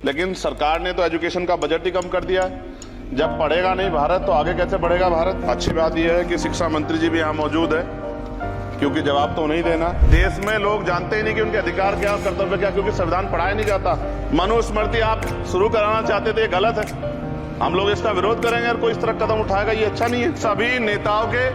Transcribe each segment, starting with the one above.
लेकिन सरकार ने तो एजुकेशन का बजट ही कम कर दिया है। जब पढ़ेगा नहीं भारत तो आगे कैसे बढ़ेगा भारत। अच्छी बात यह है कि शिक्षा मंत्री जी भी यहाँ मौजूद है, क्योंकि जवाब तो नहीं देना। देश में लोग जानते ही नहीं कि उनके अधिकार क्या और कर्तव्य क्या, क्योंकि संविधान पढ़ाया नहीं जाता। मनुस्मृति आप शुरू कराना चाहते थे, गलत है। हम लोग इसका विरोध करेंगे और कोई इस तरह कदम उठाएगा, ये अच्छा नहीं है। सभी नेताओं के,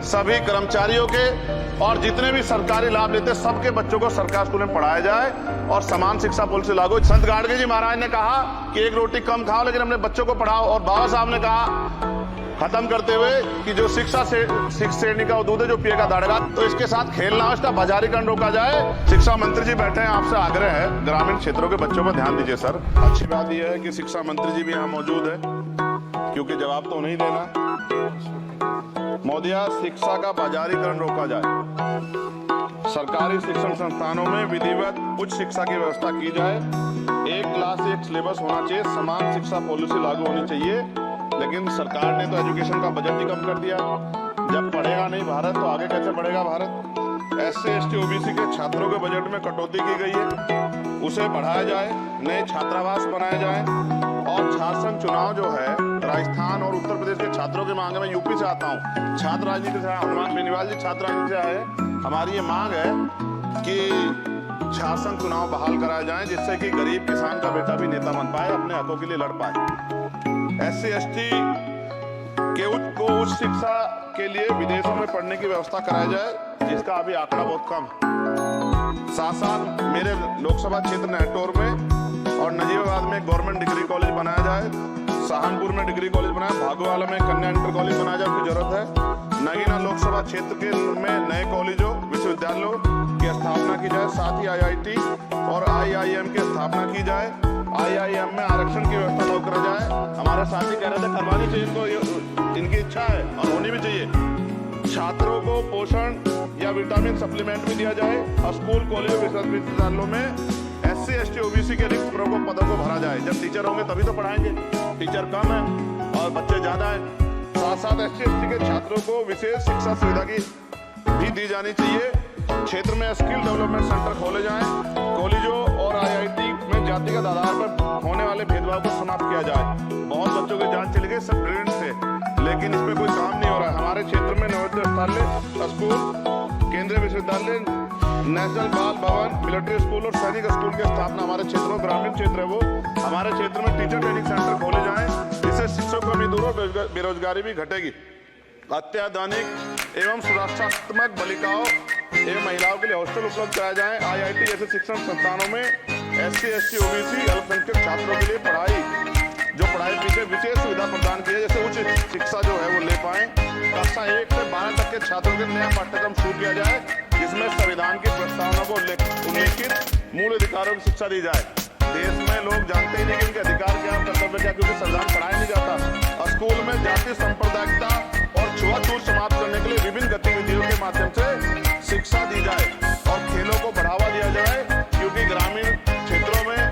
सभी कर्मचारियों के और जितने भी सरकारी लाभ लेते हैं सबके बच्चों को सरकारी स्कूल में पढ़ाया जाए और समान शिक्षा पॉलिसी लागू। संत गाडगे जी महाराज ने कहा कि एक रोटी कम खाओ लेकिन अपने बच्चों को पढ़ाओ, और बाबा साहब ने कहा खत्म करते हुए कि जो शिक्षा से श्रेणी का दूध है जो पिएगा दाड़ेगा। तो इसके साथ खेलना, इसका बाजारीकरण रोका जाए। शिक्षा मंत्री जी बैठे हैं, आपसे आग्रह है ग्रामीण क्षेत्रों के बच्चों पर ध्यान दीजिए सर। अच्छी बात यह है कि शिक्षा मंत्री जी भी यहाँ मौजूद है, क्योंकि जवाब तो नहीं देना। मोदिया, शिक्षा का बाजारीकरण रोका जाए। सरकारी शिक्षण संस्थानों में विधिवत उच्च शिक्षा की व्यवस्था की जाए। एक क्लास एक सिलेबस होना चाहिए, समान शिक्षा पॉलिसी लागू होनी चाहिए। लेकिन सरकार ने तो एजुकेशन का बजट ही कम कर दिया। जब पढ़ेगा नहीं भारत तो आगे कैसे बढ़ेगा भारत। SC ST OBC के छात्रों के बजट में कटौती की गई है, उसे बढ़ाया जाए, नए छात्रावास बनाए जाए। और झारखंड चुनाव जो है, राजस्थान और उत्तर प्रदेश के छात्रों की मांग है। मैं यूपी से आता हूँ, छात्र राजनीति से, हनुमान बेनीवाल जी छात्र राजनीति से आए। हमारी ये मांग है कि झारखंड चुनाव बहाल कराए जाए, जिससे कि गरीब किसान का बेटा भी नेता बन पाए, अपने हकों के लिए लड़ पाए। SC ST के उच्च शिक्षा के लिए विदेशों में पढ़ने की व्यवस्था कराई जाए, जिसका अभी आंकड़ा बहुत कम है। साथ साथ मेरे लोकसभा क्षेत्र नहटौर में और नजीबाबाद में गवर्नमेंट डिग्री कॉलेज बनाया जाए, सहारनपुर में डिग्री कॉलेज बनाया, भागोवाला में कन्या इंटर कॉलेज बनाया जाए, उसकी जरूरत है। नगीना लोकसभा क्षेत्र के में नए कॉलेजों विश्वविद्यालयों की स्थापना की जाए। साथ ही IIT और IIM की स्थापना की जाए। IIM में आरक्षण की व्यवस्था लागू करा जाए। हमारे साथी कह रहे थे करवानी चाहिए इनको, इनकी इच्छा है और होनी भी चाहिए। छात्रों को पोषण या विटामिन सप्लीमेंट भी दिया जाए और स्कूल कॉलेज विश्वविद्यालयों में SC ST OBC के रिक्त पदों को भरा जाए। जब टीचर होंगे तभी तो पढ़ाएंगे, टीचर कम है और बच्चे ज्यादा है। साथ साथ SC ST के छात्रों को विशेष शिक्षा सुविधा की भी दी जानी चाहिए। क्षेत्र में स्किल डेवलपमेंट सेंटर खोले जाएं। कॉलेजों और IIT में जातिगत आधार पर होने वाले भेदभाव को समाप्त किया जाए। बहुत बच्चों की जान चली गई सब ग्रेड से, लेकिन इसमें कोई काम नहीं हो रहा है। हमारे क्षेत्र में नवोदय विद्यालय स्कूल, केंद्रीय विश्वविद्यालय, नेशनल बाल भवन, मिलिट्री स्कूल और सैनिक स्कूल की स्थापना हमारे क्षेत्र में, ग्रामीण क्षेत्र है वो, हमारे क्षेत्र में टीचर ट्रेनिंग सेंटर खोले जाएं, जिससे शिक्षकों की दूर और बेरोजगारी भी घटेगी। अत्याधुनिक एवं सुरक्षात्मक बालिकाओं एवं महिलाओं के लिए हॉस्टल उपलब्ध कराए जाएं। IIT जैसे शिक्षण संस्थानों में SC ST OBC अल्पसंख्यक छात्रों के लिए पढ़ाई पीछे विशेष सुविधा प्रदान की है, जैसे उच्च शिक्षा जो है वो ले पाए। कक्षा 1 से 12 तक के छात्रों के नया पाठ्यक्रम शुरू किया जाए, जिसमें संविधान की प्रस्तावना को उल्लेखित मूल अधिकारों की शिक्षा दी जाए। देश में लोग जानते ही नहीं कि उनके अधिकार क्या और कर्तव्य क्या, क्योंकि संविधान पढ़ाया नहीं जाता। और स्कूल में जाति सांप्रदायिकता और छुआछूत समाप्त करने के लिए विभिन्न गतिविधियों के माध्यम से शिक्षा दी जाए और खेलों को बढ़ावा दिया जाए, क्योंकि ग्रामीण क्षेत्रों में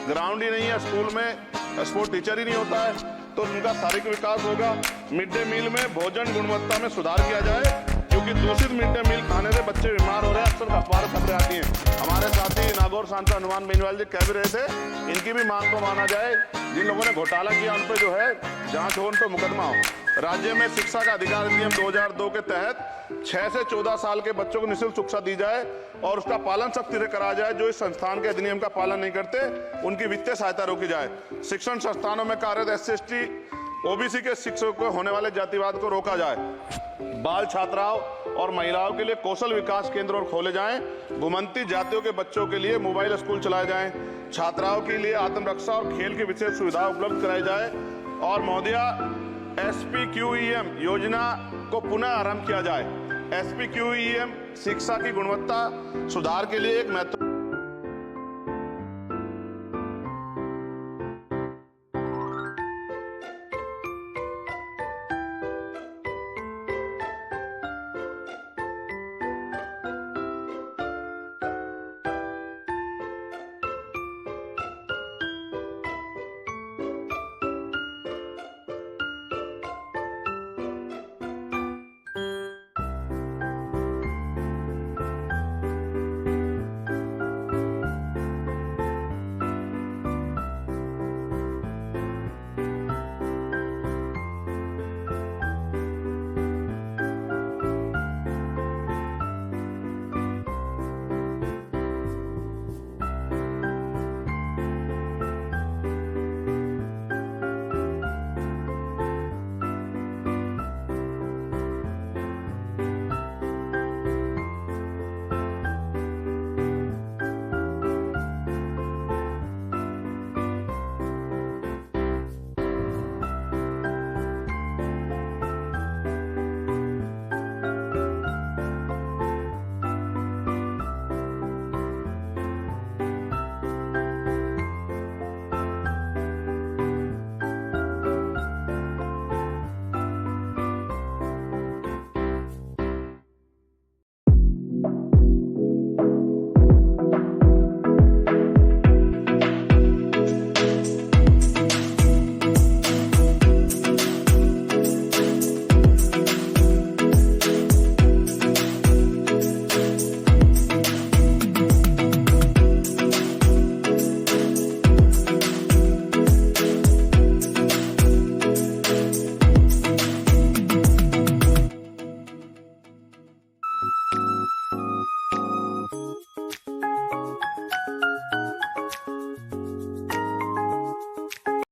ग्राउंड ही नहीं है, स्कूल में स्पोर्ट टीचर ही नहीं होता है, तो उनका शारीरिक विकास होगा। मिड डे मील में भोजन गुणवत्ता में सुधार किया जाए, क्योंकि दूषित मिड डे मील खाने से बच्चे बीमार हो रहे हैं, अक्सर अखबार खबरें आती हैं। हमारे साथी नागौर सांसद हनुमान बेनीवाल जी कह भी रहे थे, इनकी भी मांग को माना जाए। जिन लोगों ने घोटाला किया उन पर जो है जांच हो, उन पर मुकदमा हो। राज्य में शिक्षा का अधिकार अधिनियम 2002 के तहत 6 से 14 साल के बच्चों को निःशुल्क शिक्षा दी जाए और उसका पालन सख्ती से कराया जाए। जो इस संस्थान के अधिनियम का पालन नहीं करते उनकी वित्तीय सहायता रोकी जाए। शिक्षण संस्थानों में कार्यरत SC ST OBC के शिक्षकों को होने वाले जातिवाद को रोका जाए। बाल छात्राओं और महिलाओं के लिए कौशल विकास केंद्र और खोले जाएं। घुमंती जातियों के बच्चों के लिए मोबाइल स्कूल चलाए जाएं। छात्राओं के लिए आत्मरक्षा और खेल की विशेष सुविधा उपलब्ध कराई जाए। और मोदिया SPQEM योजना को पुनः आरंभ किया जाए। SPQEM शिक्षा की गुणवत्ता सुधार के लिए एक महत्वपूर्ण